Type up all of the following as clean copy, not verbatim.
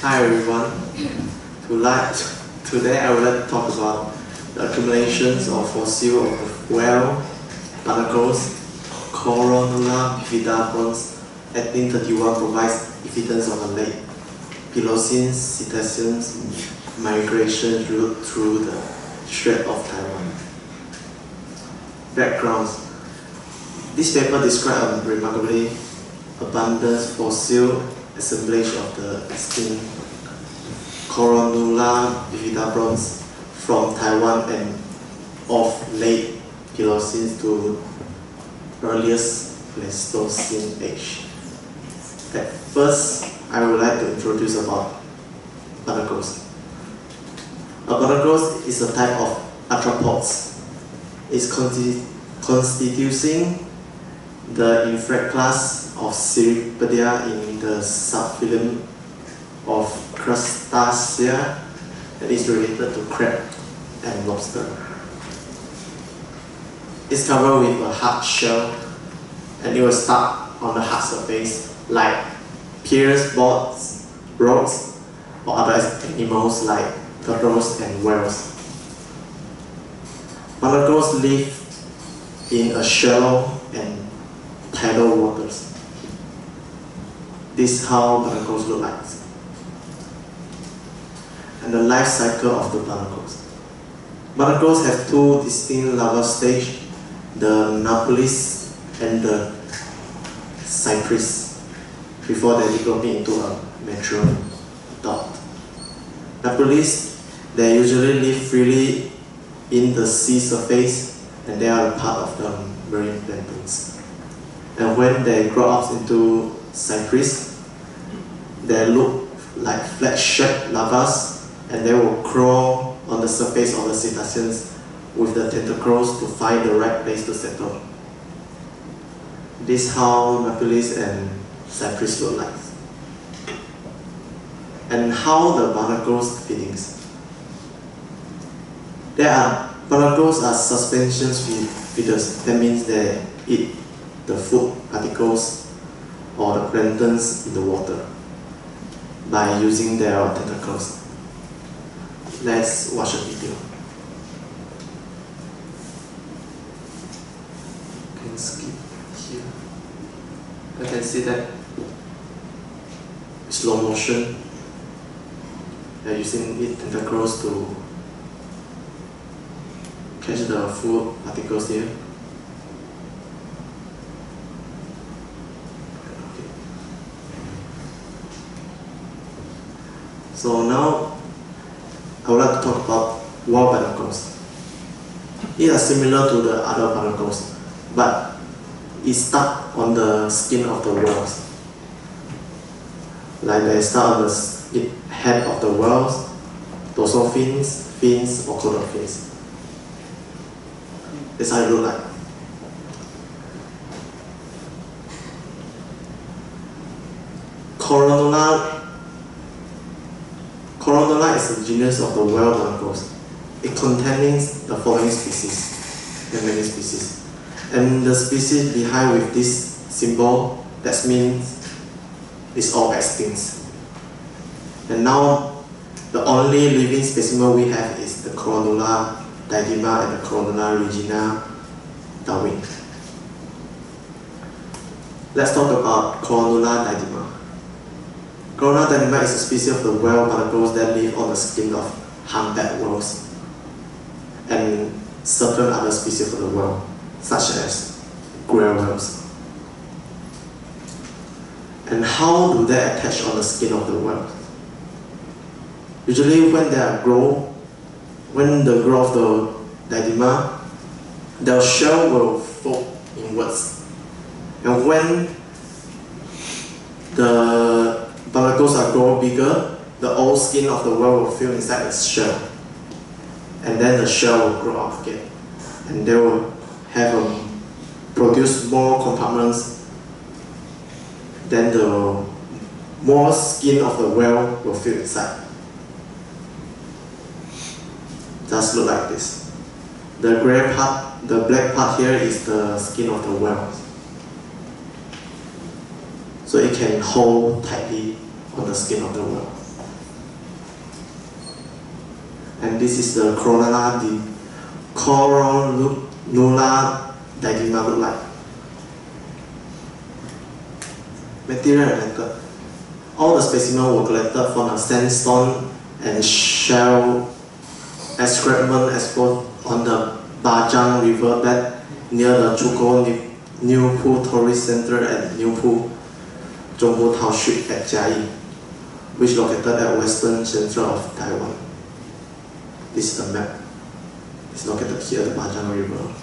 Hi everyone. Today I would like to talk about the accumulations of fossils of the whale, barnacles, Coronula, bifida bronze. 1831 provides evidence of a late Pliocene cetaceans migration route through the Straits of Taiwan. Backgrounds. This paper describes a remarkably abundant fossil assemblage of the extinct Coronula bifida bronze from Taiwan and of late Pliocene to earliest Pleistocene age. At first, I would like to introduce about barnacles. A barnacle is a type of arthropods. It's constituting the infract class of Cirripedia in the subphylum of Crustacea that is related to crab and lobster. It's covered with a hard shell and it will start on the hard surface like pierced boards, rocks, or other animals like turtles and whales. Barnacles live in a shallow and tidal waters. This is how barnacles look like. And the life cycle of the barnacles. Barnacles have two distinct larval stages, the nauplius and the cypris, before they develop into a mature adult. Nauplius, they usually live freely in the sea surface and they are a part of the marine planktons. And when they grow up into cypris, they look like flat-shaped larvae and they will crawl on the surface of the cetaceans with the tentacles to find the right place to settle. This is how nauplius and cypris look like. And how the barnacles feedings. Barnacles are suspension feeders. That means they eat the food particles or the planktons in the water by using their tentacles. Let's watch a video. You can skip here. I can see that slow motion. They're using its tentacles to catch the food particles here. Okay. So now I would like to talk about whale barnacles. It is similar to the other barnacles, but it's stuck on the skin of the whales. Like they start on the head of the whales, dorsal fins, or caudal fins. That's how it looks like. Coronula is a genus of the whale barnacles. It contains the following species, and many species. And the species behind with this symbol, that means it's all extinct. And now, the only living specimen we have is the Coronula didyma and the Coronula regina Darwin. Let's talk about Coronula didyma. Coronula didyma is a species of the whale barnacles that live on the skin of humpback whales and certain other species of the whale, such as grey whales. And how do they attach on the skin of the whale? Usually when the growth of the didyma, the shell will fold inwards. And when the barnacles are grown bigger, the old skin of the whale will fill inside its shell. And then the shell will grow up again. And they will have produce more compartments. Then the more skin of the whale will fill inside. Just look like this. The gray part, the black part here is the skin of the whale. So it can hold tightly on the skin of the whale. and this is the Coronula didyma look like. Material record. All the specimens were collected from a sandstone and shell excrement exposed on the Bajang River bed near the Chuko New Pool Tourist Center at New Pool, Zhongbu Township at Jiayi, which located at western central of Taiwan. This is the map. It's located here, the Bajang River.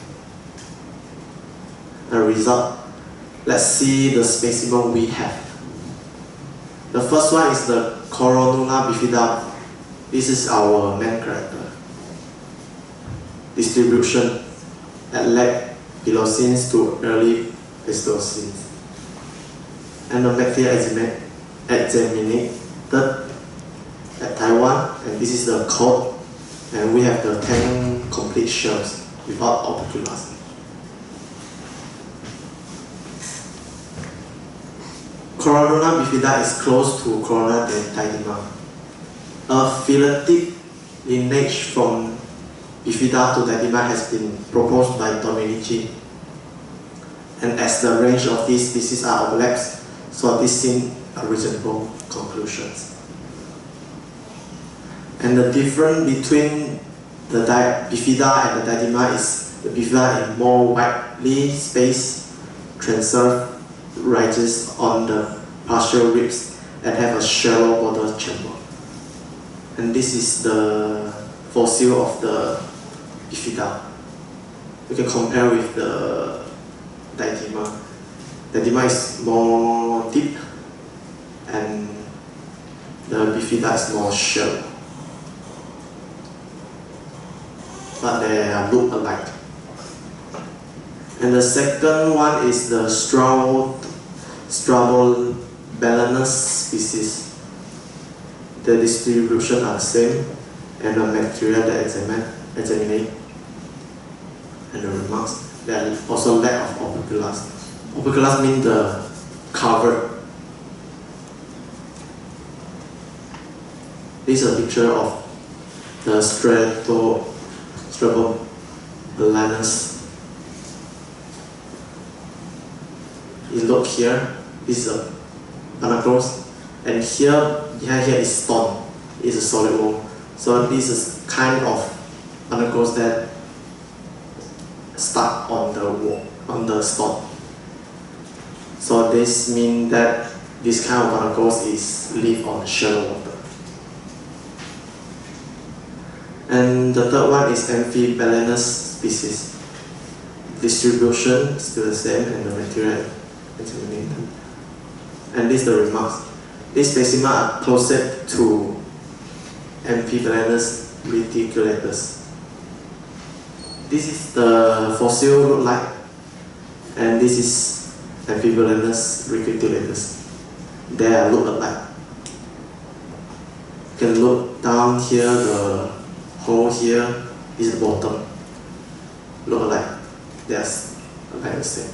The result. Let's see the specimen we have. The first one is the Coronula bifida. This is our main character. Distribution at late Pliocene to early Pleistocene. And the material examined at Taiwan, and this is the coat, and we have the 10 complete shells without operculas. Coronula bifida is close to Coronula didyma. A phyletic lineage from bifida to didyma has been proposed by Domenici. And as the range of these species are overlaps, so this seems a reasonable conclusions. And the difference between the bifida and the didyma is the bifida is more widely spaced, transverse ridges on the partial ribs and have a shallow border chamber. And this is the fossil of the bifida. You can compare with the didyma. Didyma is more deep and the bifida is more shallow. But they look alike. And the second one is the Strabobalaenus species. The distribution are the same, and the material that examined and the remarks. There are also lack of operculas. Operculas mean the cover. This is a picture of the Strabobalaenus. You look here, this is a barnacles, and here, behind here is stone. It's a solid wall. So this is kind of barnacles that stuck on the wall, on the stone. So this means that this kind of barnacles is live on shallow water. And the third one is Amphibalaenus species. Distribution is still the same, and the material examined. And this is the remarks. These specimens are closer to Amphibalaenus reticulatus. This is the fossil look like, and this is Amphibalaenus reticulatus. They look alike. You can look down here, the hole here is the bottom. Look alike. They are alike the same.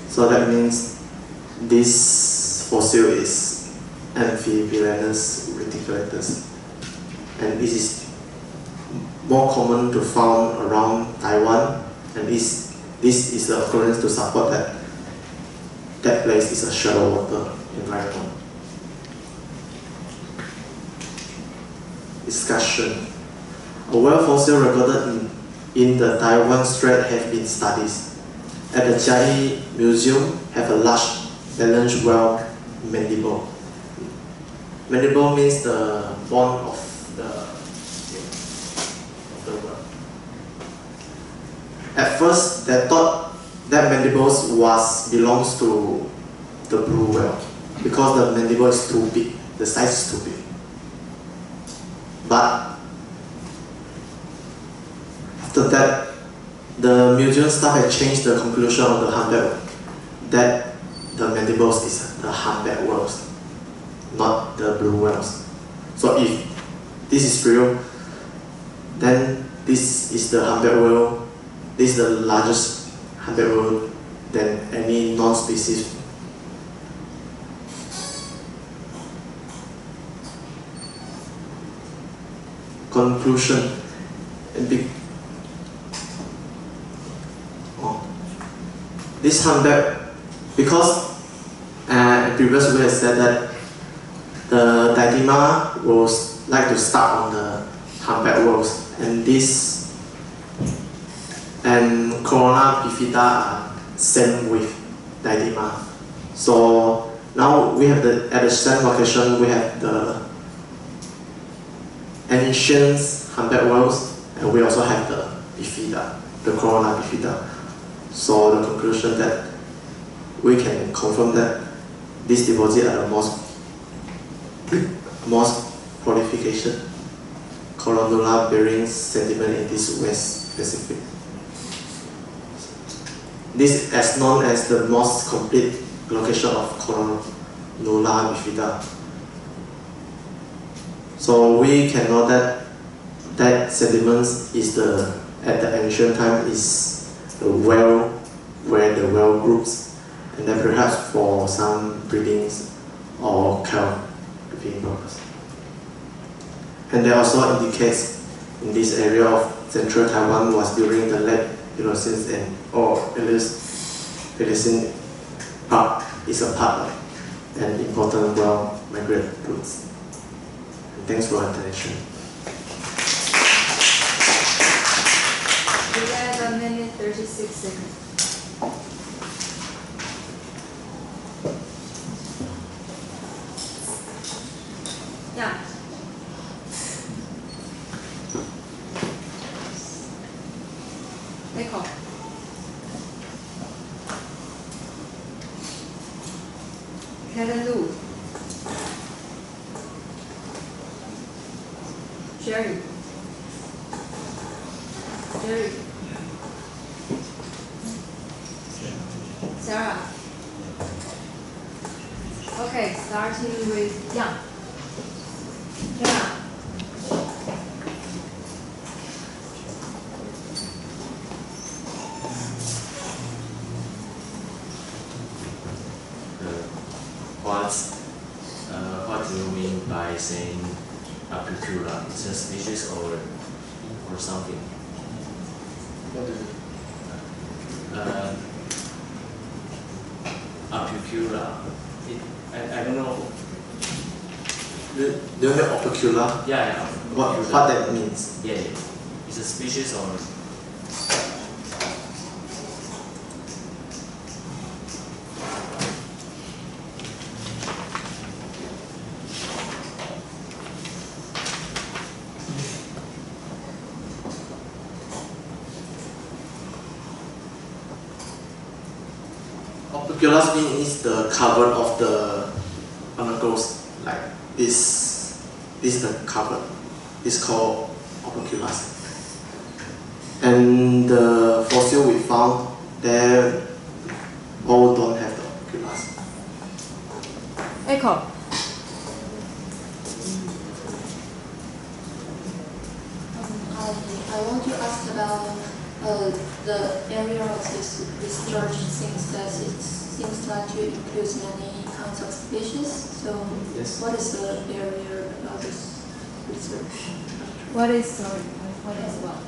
So that means this fossil is Amphibalaenus reticulatus, and this is more common to found around Taiwan, and this is the occurrence to support that that place is a shallow water environment. Discussion. A whale fossil recorded in the Taiwan Strait have been studied. At the Jiayi Museum have a large balance whale mandible. Mandible means the bone of the whale. At first, they thought that mandibles belongs to the blue whale because the mandible is too big, the size is too big. But after that, the museum staff had changed the conclusion of the humpback that the mandibles is the humpback whales, not the blue whales. So if this is real, then this is the humpback whale. This is the largest humpback whale than any non-species conclusion. This humpback, because previously we have said that the diadema will like to start on the humpback whorls, and this and Coronula bifida are same with diadema. So now we have at the same location we have the ancient humpback whales, and we also have the bifida, the Coronula bifida. So the conclusion that we can confirm that this deposit are the most prolification Coronula bearing sediment in this West Pacific. This is known as the most complete location of Coronula bifida. So we can know that sediments is at the ancient time is the well where the whale groups, and then perhaps for some breedings or calving purpose. And that also indicates in this area of central Taiwan was during the late Pliocene or at least Pliocene part is a part of an important whale migratory routes. And thanks for your attention. We have a minute 36 seconds. Yeah. Echo. Kevin Lu. Jerry. Sarah. Okay, starting with Yang. Yeah. What do you mean by saying opercula? It's a species or something? What is it? Opercula. I don't know. Do you know opercula? Yeah. What that means? Yeah. It's a species or. Operculus means the cover of the barnacles, like this is the cover. It's called operculus. And the fossil we found, they all don't have the operculus. Echo. I want to ask about the area of this research, since that it seems like to include many kinds of species. So, Yes. what is the area about this research? What is what?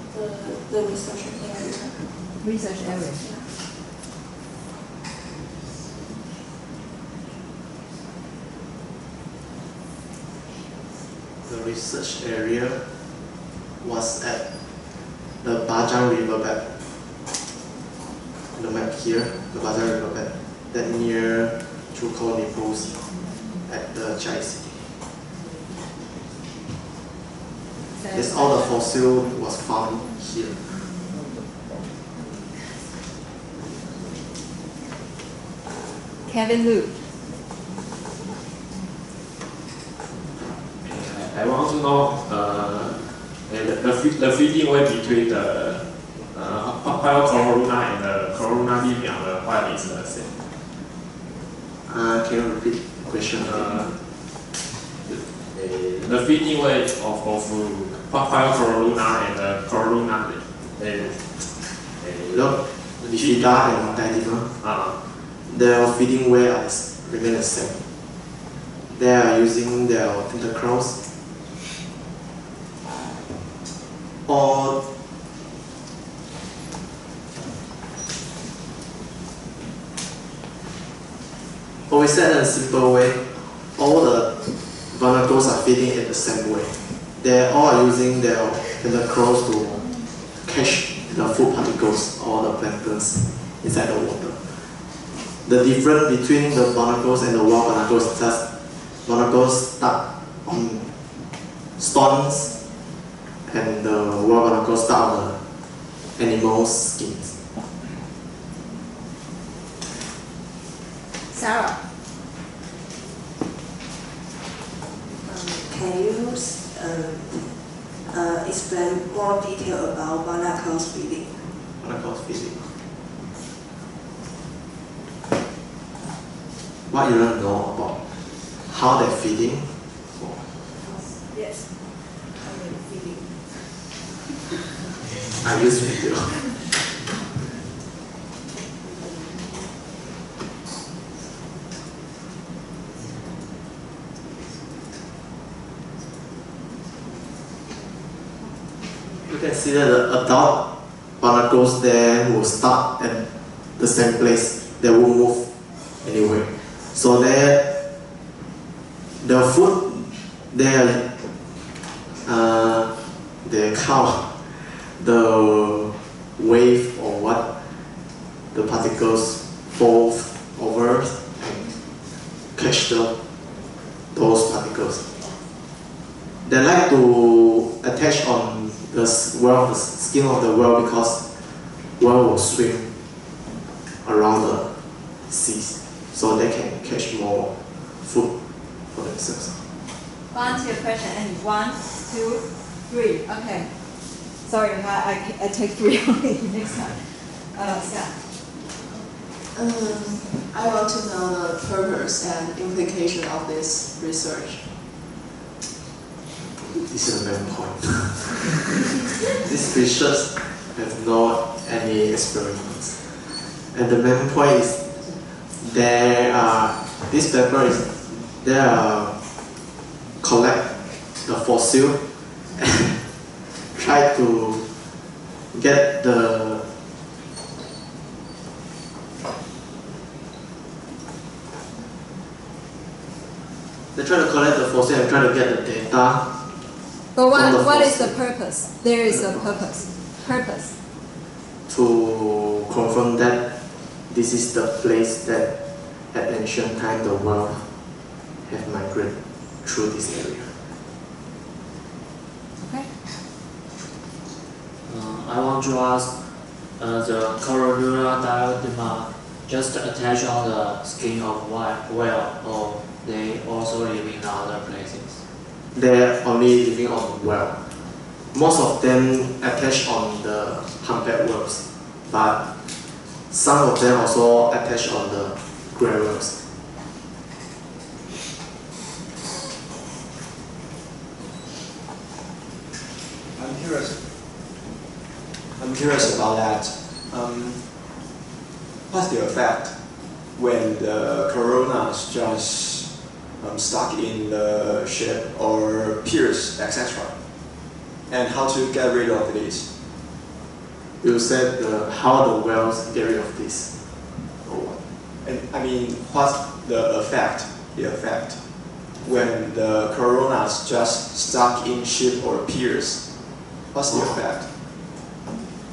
The research area. Research area. The research area was at the Bajang riverbed. The map here, the Bajang riverbed, that near Chuko Nippos at the Chai City. That's all the fossil was found here. Kevin Lu. I want to know the feeding way between the Coronula and the Coronula bifida, what is the same? Can you repeat the question? The feeding way of Coronula and the Coronula. Look, bifida and diadema, their feeding way remain the same. They are using their tentacles all we said in a simple way, all the barnacles are feeding in the same way. They all are using their tentacles to catch the food particles or the planktons inside the water. The difference between the barnacles and the wild barnacles is that barnacles stuck on stones and the wild barnacles stuck on the animal's skins. Sarah. Can you explain more detail about barnacles feeding? Barnacles feeding. What you don't know about how they're feeding? Yes. Feeding. I use video. You can see that the adult barnacles there will start at the same place. They won't move anywhere. So the food, they count the wave or what the particles fall over and catch those particles. They like to attach on the skin of the whale because whale will swim around the seas, so they can catch more food for themselves. Answer your question. And 1, 2, 3. Okay. Sorry, I take 3 only next time. Yeah. I want to know the purpose and implication of this research. This is the main point. This research has not any experiments. And the main point is this paper is collect the fossil and try to get they try to collect the fossil and try to get the data. But what is the purpose? There is a purpose. Purpose. To confirm that this is the place that at ancient time the world have migrated through this area. Okay. I want to ask, the Coronula diadema just attach on the skin of whale, or they also live in other places? They're only living on the whale. Most of them attach on the humpback whales, but some of them also attach on the grey whales. I'm curious about that. What's the effect when the coronas just stuck in the ship or pierce, etc.? And how to get rid of this? You said how the whales get rid of this, or what? And I mean, what's the effect? The effect when the coronas just stuck in ship or piers? What's the effect?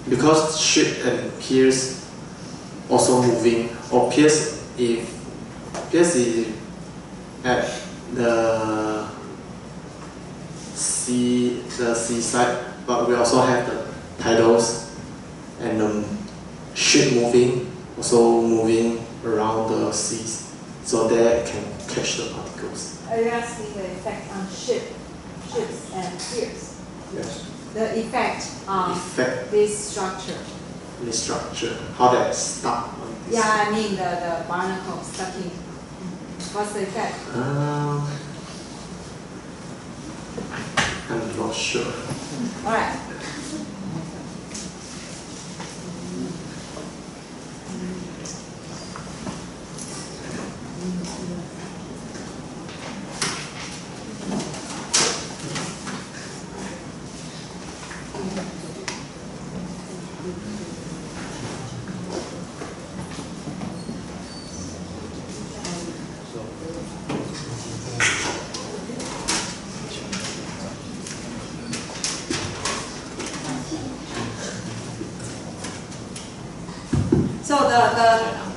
Because ship and piers also moving, or piers is at the seaside, but we also have the tidals and the ship moving, also moving around the seas, so they can catch the particles. Are you asking the effect on ships and piers? Yes. The effect on this structure. This structure, how they stuck on this. Yeah, I mean the barnacle stucking. What's the effect? I'm not sure. All right.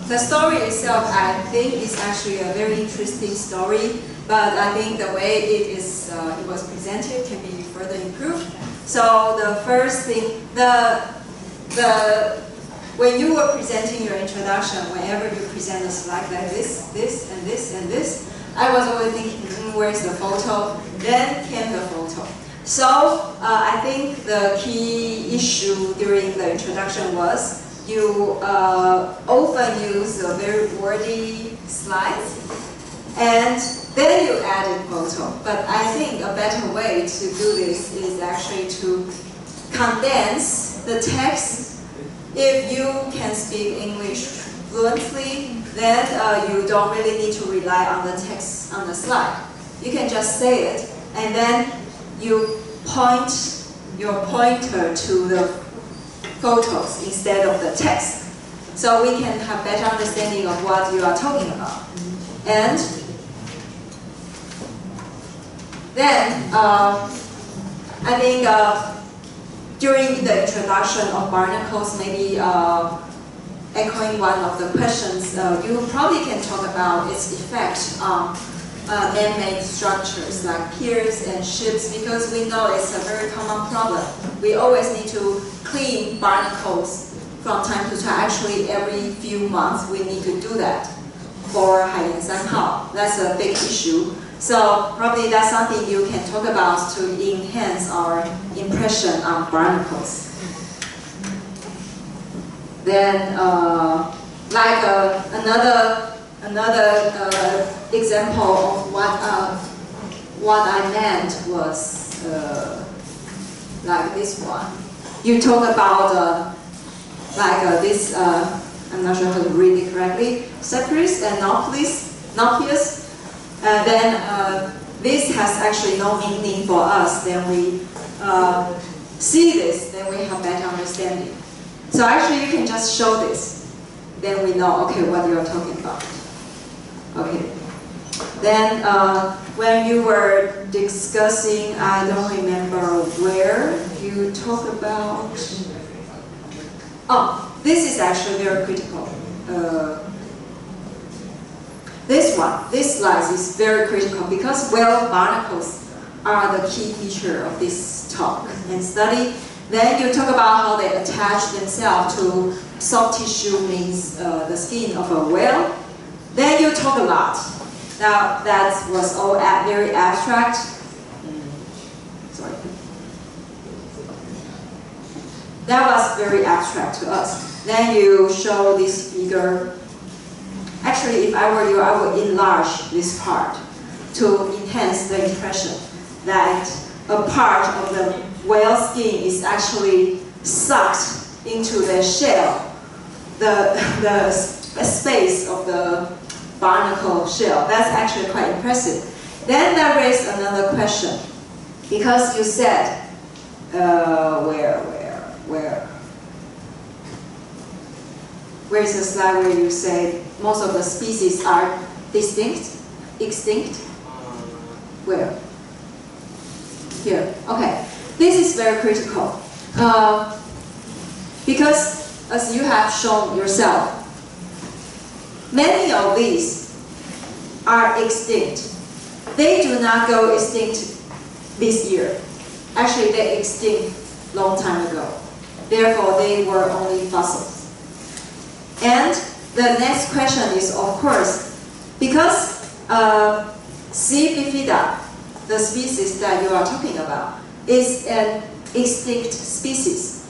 the story itself, I think, is actually a very interesting story. But I think the way it was presented can be further improved. So the first thing, when you were presenting your introduction, whenever you present a slide like this, and this, and this, I was always thinking, where's the photo? Then came the photo. So I think the key issue during the introduction was you often use a very wordy slides, and then you added photo. But I think a better way to do this is actually to condense the text. If you can speak English fluently, then you don't really need to rely on the text on the slide. You can just say it, and then you point your pointer to the photos instead of the text. So we can have better understanding of what you are talking about. And then I think during the introduction of barnacles, maybe echoing one of the questions, you probably can talk about its effect on man-made structures like piers and ships, because we know it's a very common problem. We always need to clean barnacles from time to time. Actually, every few months we need to do that for Haiyan Sanhao. That's a big issue. So probably that's something you can talk about to enhance our impression on barnacles. Then, another example of what I meant was like this one. You talk about this. I'm not sure how to read it correctly. Cypris and nauplius. Then this has actually no meaning for us. Then we see this, then we have better understanding. So actually, you can just show this. Then we know, okay, what you are talking about. Okay. Then when you were discussing, I don't remember where you talk about. Oh, this is actually very critical. This slide is very critical because whale barnacles are the key feature of this talk and study. Then you talk about how they attach themselves to soft tissue, means the skin of a whale. Then you talk a lot. Now that was all very abstract. Sorry. That was very abstract to us. Then you show this figure. Actually, if I were you, I would enlarge this part to enhance the impression that a part of the whale skin is actually sucked into the shell, the space of the barnacle shell. That's actually quite impressive. Then that raised another question, because you said, where is the slide where you say most of the species are extinct? Where? Here. Okay. This is very critical because, as you have shown yourself, many of these are extinct. They do not go extinct this year. Actually, they extinct long time ago. Therefore, they were only fossils. And the next question is, of course, because C. bifida, the species that you are talking about, is an extinct species.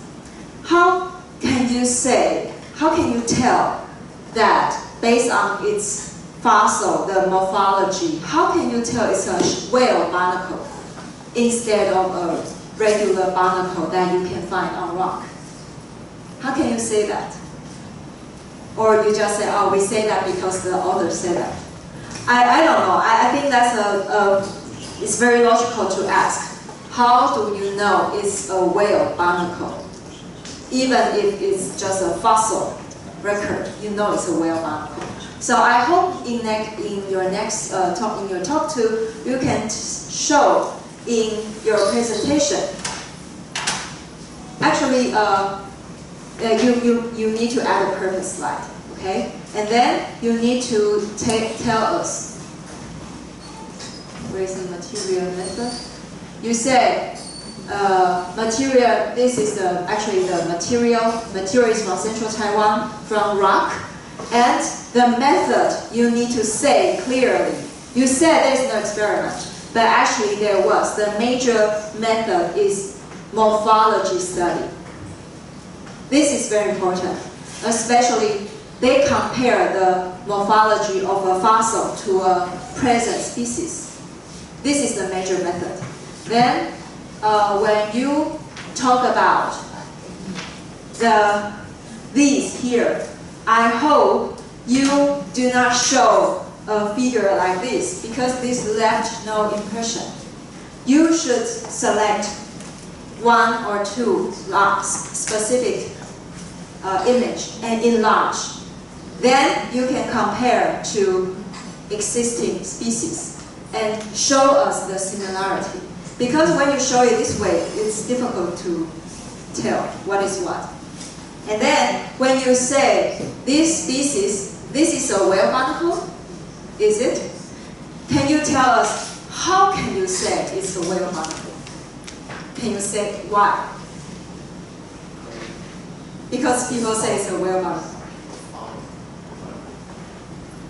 How can you tell that based on its fossil, the morphology, how can you tell it's a whale barnacle instead of a regular barnacle that you can find on rock? How can you say that? Or you just say, oh, we say that because the author said that. I don't know. I think that's it's very logical to ask. How do you know it's a whale barnacle? Even if it's just a fossil record, you know it's a whale barnacle. So I hope in your next talk too, you can show in your presentation. Actually, you need to add a purpose slide. Okay. Okay? And then you need to tell us, where is the material method? You say, material, this is actually the material. Material is from Central Taiwan, from rock. And the method you need to say clearly. You said there's no experiment, but actually there was. The major method is morphology study. This is very important, especially they compare the morphology of a fossil to a present species. This is the major method. Then, when you talk about these here, I hope you do not show a figure like this, because this left no impression. You should select one or two specific image and enlarge. Then you can compare to existing species and show us the similarity. Because when you show it this way, it's difficult to tell what is what. And then when you say this species, this is a whale barnacle, is it? Can you tell us how can you say it's a whale barnacle? Can you say why? Because people say it's a whale barnacle.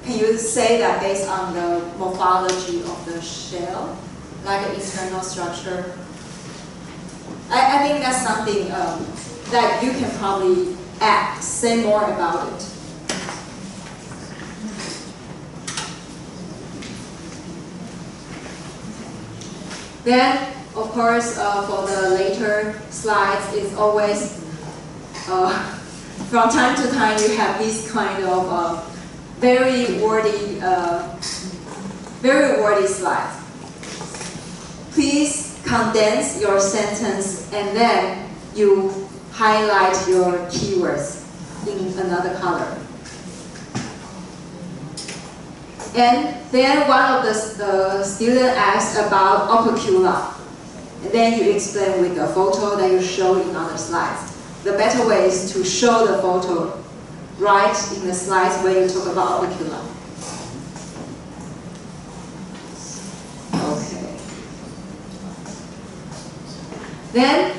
Can you say that based on the morphology of the shell, like an internal structure? I think that's something that you can probably say more about it. Then, of course, for the later slides, it's always, from time to time, you have these kind of very wordy slides. Please condense your sentence and then you highlight your keywords in another color. And then one of the students asked about opercula. And then you explain with the photo that you show in other slides. The better way is to show the photo right in the slides where you talk about opercula. Okay. Then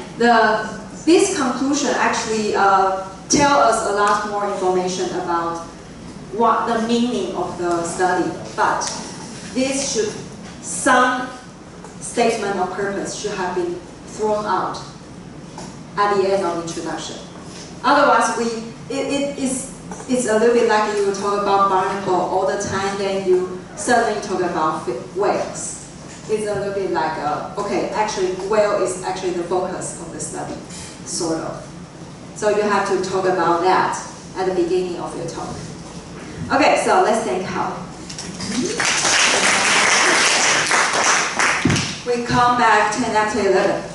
this conclusion actually tell us a lot more information about what the meaning of the study, but some statement of purpose should have been thrown out at the end of introduction. Otherwise, it's a little bit like you talk about barnacle all the time, then you suddenly talk about whales. It's a little bit like, okay, actually whale is actually the focus of the study, sort of. So you have to talk about that at the beginning of your talk. Okay, so let's think how. We come back 10 after 11.